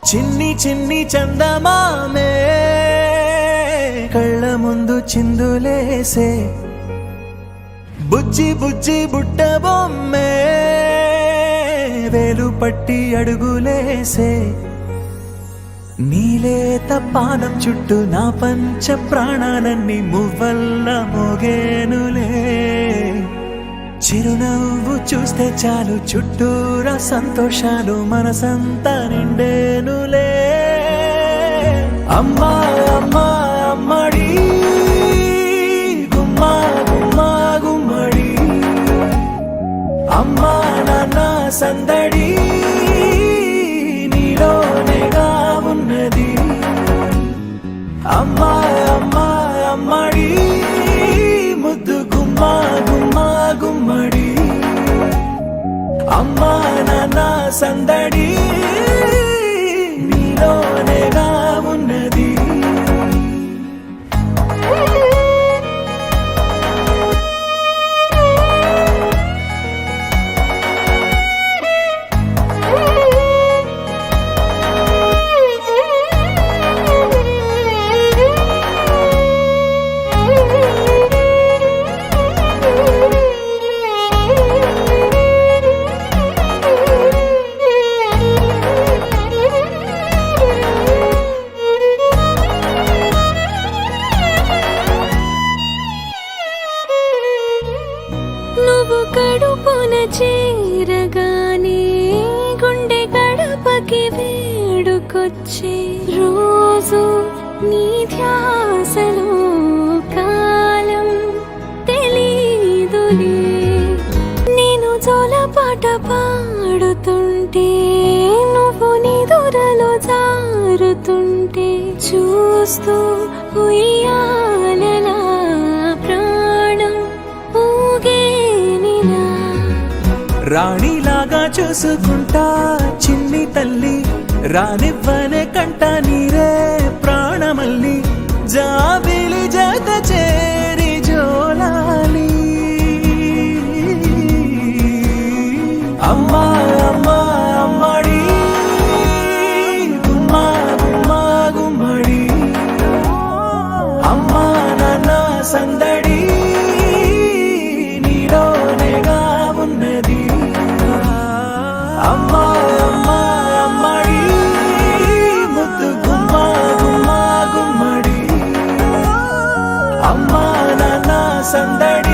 చిన్ని చిన్ని చందమామే కళ్ళ ముందు చిందులేసే బుజ్జి బుజ్జి బుట్ట బొమ్మే వేలు పట్టి అడుగులేసే నీలేత పానం చుట్టూ నా పంచ ప్రాణాలన్నీ మువ్వల్ల మోగేనులే చిరునవ్వు చూస్తే చాలు చుట్టూరా సంతోషాలు మనసంతా నిండేనులే అమ్మా అమ్మా అమ్మడి గుమ్మా గుమ్మా గుమ్మడి అమ్మా నాన్న సందడి నీలోనేగా ఉన్నది అమ్మా అమ్మా అమ్మడి ముద్దు గుమ్మా గుమ్మా గుమ్మడి అమ్మా నాన్న సందడి నీలోనేగా ఉన్నది నువ్వు కడుపున చేరగానే గుండె గడపకి వేడుకొచ్చే రోజు నీ ధ్యాసలో కాలం తెలీదులే నేను జోలపాట పాడుతుంటే నువ్వు నిదురలో జారుతుంటే చూస్తూ ఉయ్యాలలా రాణిలాగా చూసుకుంటా చిన్ని తల్లి రానివ్వనే కంట నీరే ప్రాణమల్లి జాబిలి జత చేరి జోలాలి అమ్మా అమ్మా అమ్మడి గుమ్మా గుమ్మా గుమ్మడి అమ్మా నాన్న సందడి నీలోనేగా ఉన్నది అమ్మా అమ్మా అమ్మడి ముద్దు గుమ్మా గుమ్మా గుమ్మడి అమ్మా నాన్న సందడి